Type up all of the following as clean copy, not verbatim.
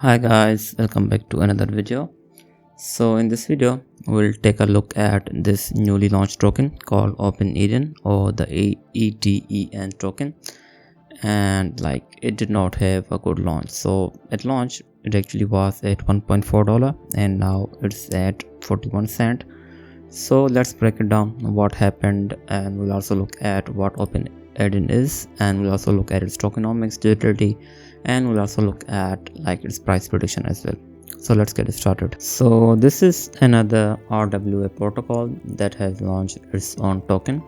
Hi guys, welcome back to another video. So in this video, we'll take a look at this newly launched token called OpenEden or the EDEN token. And it did not have a good launch. So at launch, it actually was at $1.4 and now it's at 41 cent. So let's break it down what happened, and we'll also look at what OpenEden is, and we'll also look at its tokenomics, utility, and we'll also look at its price prediction as well. So let's get started. So this is another RWA protocol that has launched its own token.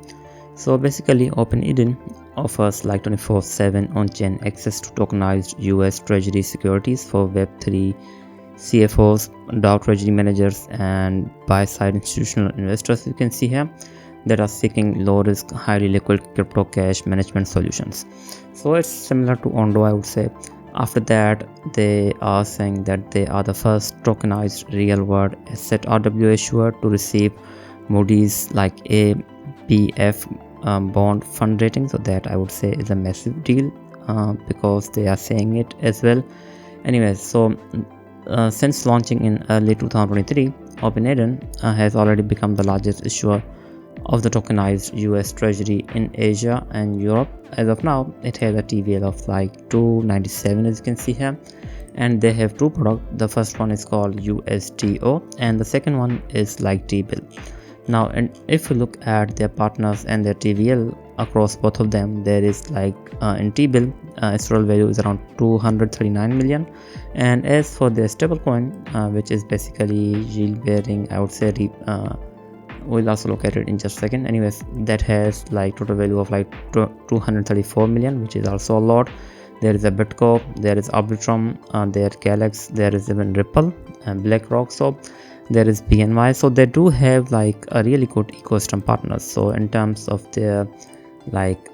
So basically OpenEden offers 24/7 on-chain access to tokenized US Treasury securities for Web3 CFOs, DAO treasury managers, and buy-side institutional investors, you can see here, that are seeking low-risk, highly liquid crypto cash management solutions. So it's similar to Ondo, I would say. After that, they are saying that they are the first tokenized real-world asset RWA issuer to receive Moody's ABF bond fund rating. So that, I would say, is a massive deal because they are saying it as well. Anyways, so since launching in early 2023, OpenEden has already become the largest issuer of the tokenized US Treasury in Asia and Europe. As of now, it has a TVL of 297, as you can see here, and they have two products. The first one is called USTO and the second one is T-bill. Now, and if you look at their partners and their TVL across both of them, there is in T-bill, its total value is around 239 million, and as for their stablecoin, which is basically yield bearing, I would say, we'll also look at it in just a second. Anyways, that has total value of 234 million, which is also a lot. There is a Bitco, there is Arbitrum, there Galax, there is even Ripple and BlackRock. So there is BNY. So they do have a really good ecosystem partners. So in terms of their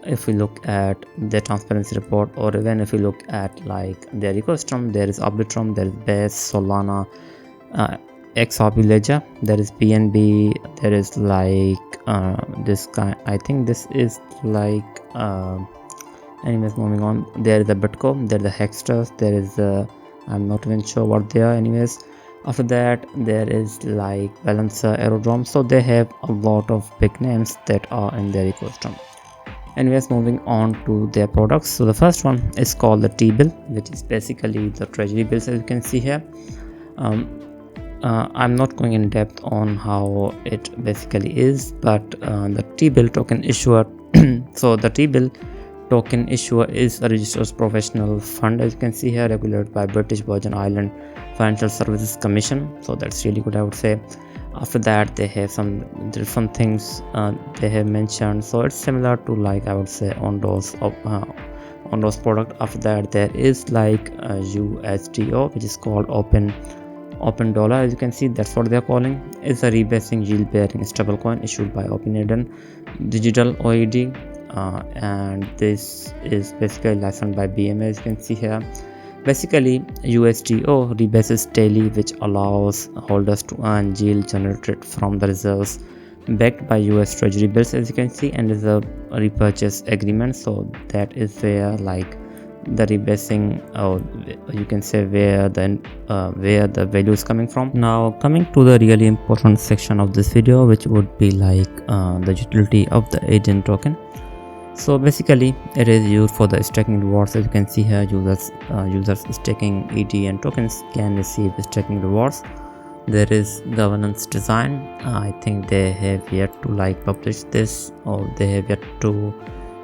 if we look at their transparency report, or even if we look at their ecosystem, there is Arbitrum, there is Base, Solana, XRP Ledger, there is BNB, there is this guy, I think this is anyways, moving on, there is a Bitco, there is a Hexters, there is I'm not even sure what they are. Anyways, after that there is Balancer, Aerodrome. So they have a lot of big names that are in their ecosystem. Anyways, moving on to their products. So the first one is called the T-bill, which is basically the treasury bills, as you can see here. I'm not going in depth on how it basically is, but the T-bill token issuer so the T-bill token issuer is a registered professional fund, as you can see here, regulated by British Virgin Island Financial Services Commission. So that's really good, I would say. After that, they have some different things they have mentioned. So it's similar to I would say Ondo's product. After that, there is USTO, which is called Open Dollar, as you can see, that's what they're calling. It's a rebasing yield bearing stablecoin issued by OpenEden Digital OED, and this is basically licensed by BMA, as you can see here. Basically, USTO rebases daily, which allows holders to earn yield generated from the reserves backed by US Treasury bills, as you can see, and is a repurchase agreement. So that is where the rebasing, or you can say where the value is coming from. Now, coming to the really important section of this video, which would be the utility of the Eden token. So basically, it is used for the staking rewards. As you can see here, users staking EDN tokens can receive staking rewards. There is governance design. I think they have yet to publish this, or they have yet to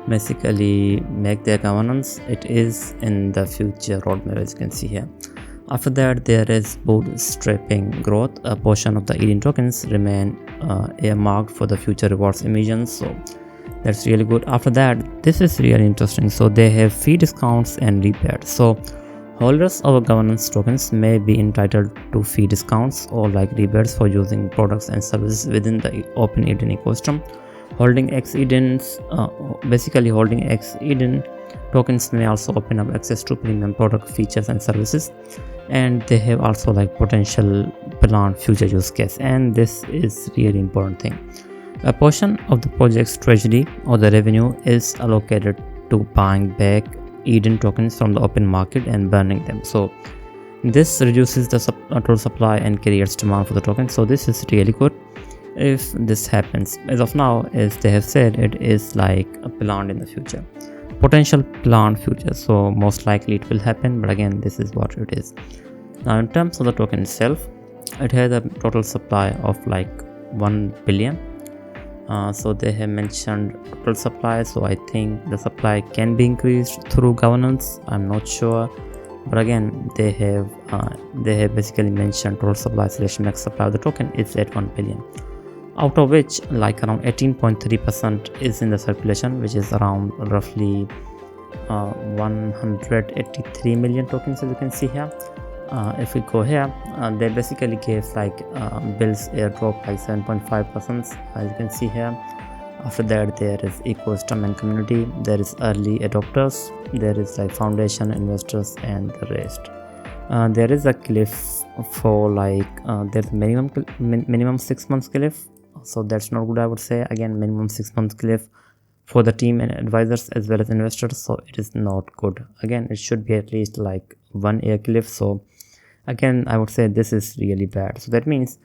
basically make their governance. It is in the future roadmap, as you can see here. After that, there is bootstrapping growth. A portion of the Eden tokens remain earmarked for the future rewards emissions. So that's really good. After that, this is really interesting. So they have fee discounts and rebates. So holders of governance tokens may be entitled to fee discounts or rebates for using products and services within the OpenEden ecosystem. Holding XEdens, basically holding XEden tokens may also open up access to premium product features and services, and they have also potential planned future use case, and this is really important thing. A portion of the project's treasury or the revenue is allocated to buying back Eden tokens from the open market and burning them. So This reduces the total supply and creates demand for the token, so this is really good if this happens. As of now, as they have said, it is like a planned in the future, potential planned future, so most likely it will happen, but again, this is what it is. Now in terms of the token itself, it has a total supply of like 1 billion. So they have mentioned total supply, so I think the supply can be increased through governance. I'm not sure, but again, they have basically mentioned total supply / max supply of the token is at 1 billion, out of which like around 18.3% is in the circulation, which is around roughly 183 million tokens, as you can see here. If we go here, they basically gave like Bill's airdrop like 7.5%, as you can see here. After that, there is ecosystem and community, there is early adopters, there is like foundation, investors, and the rest. There is a cliff for like there's minimum 6 months cliff, so that's not good, I would say. Again, minimum 6 months cliff for the team and advisors as well as investors, so it is not good. Again, it should be at least like 1 year cliff, so again, I would say this is really bad. So that means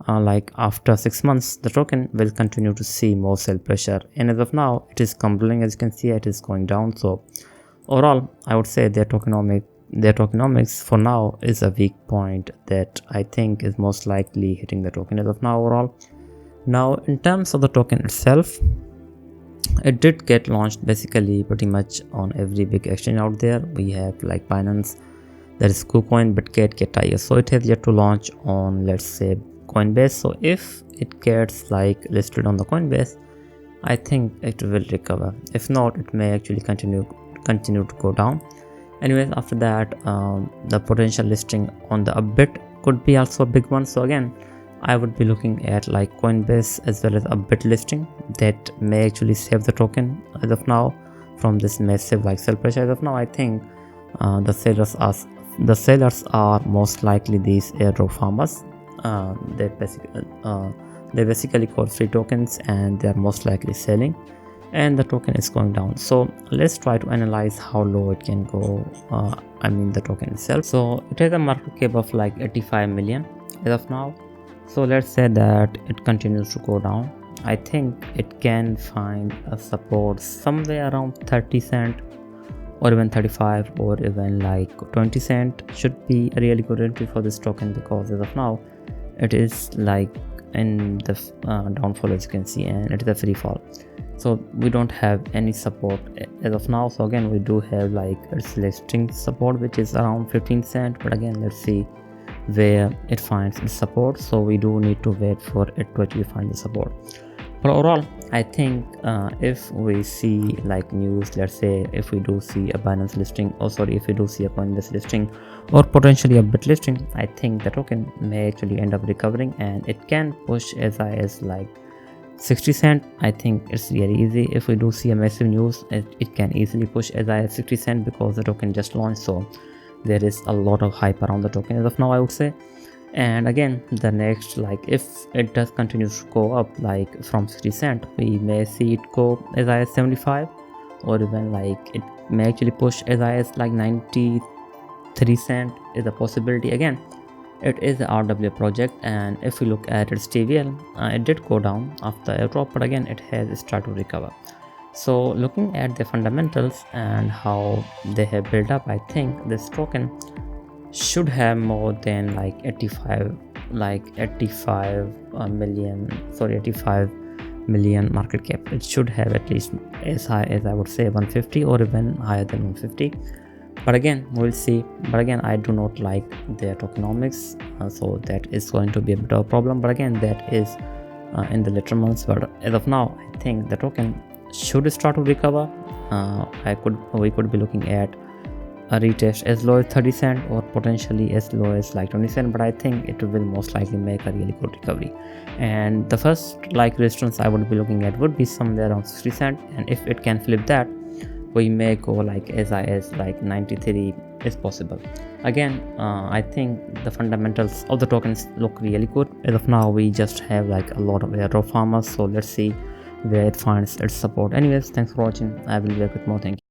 like after 6 months, the token will continue to see more sell pressure, and as of now it is crumbling. As you can see, it is going down. So overall, I would say their tokenomics for now is a weak point that I think is most likely hitting the token as of now overall. Now in terms of the token itself, it did get launched basically pretty much on every big exchange out there. We have like Binance, there is KuCoin, Bitget, Getaio. So it has yet to launch on, let's say, Coinbase. So if it gets like listed on the Coinbase, I think it will recover. If not, it may actually continue to go down. Anyways, after that, the potential listing on the Upbit could be also a big one. So again, I would be looking at like Coinbase as well as Upbit listing that may actually save the token as of now from this massive like sell pressure. As of now, I think the sellers are most likely these airdrop farmers. They basically call free tokens, and they are most likely selling, and the token is going down. So let's try to analyze how low it can go. The token itself. So it has a market cap of like 85 million as of now. So let's say that it continues to go down. I think it can find a support somewhere around 30 cent or even 35 or even like 20 cent should be a really good entry for this token, because as of now it is like in the downfall, as you can see, and it is a free fall. So we don't have any support as of now. So again, we do have like its listing support, which is around 15 cent, but again, let's see where it finds its support. So we do need to wait for it to actually find the support. But overall, I think if we see like news, let's say if we do see a Binance listing, if we do see a Coinbase listing or potentially a Bit listing, I think the token may actually end up recovering, and it can push as high as like 60 cent. I think it's really easy. If we do see a massive news, it can easily push as high as 60 cent because the token just launched, so there is a lot of hype around the token as of now, I would say. And again, the next, like if it does continue to go up like from 60 cent, we may see it go as high as 75, or even like it may actually push as high as like 93 cent is a possibility. Again, it is the RWA project, and if we look at its TVL, it did go down after a drop, but again it has started to recover. So looking at the fundamentals and how they have built up, I think this token should have more than like 85 million market cap. It should have at least as high as I would say 150 or even higher than 150, but again we'll see. But again, I do not like their tokenomics, so that is going to be a bit of a problem, but again that is in the later months. But as of now, I think the token should start to recover. We could be looking at a retest as low as 30 cent or potentially as low as like 20 cent, but I think it will most likely make a really good recovery. And the first like resistance I would be looking at would be somewhere around 60 cent, and if it can flip that, we may go like as high as like 93 is possible. Again, I think the fundamentals of the tokens look really good. As of now, we just have like a lot of airdrop farmers, so let's see where it finds its support. Anyways, thanks for watching. I will be back with more. Thank you.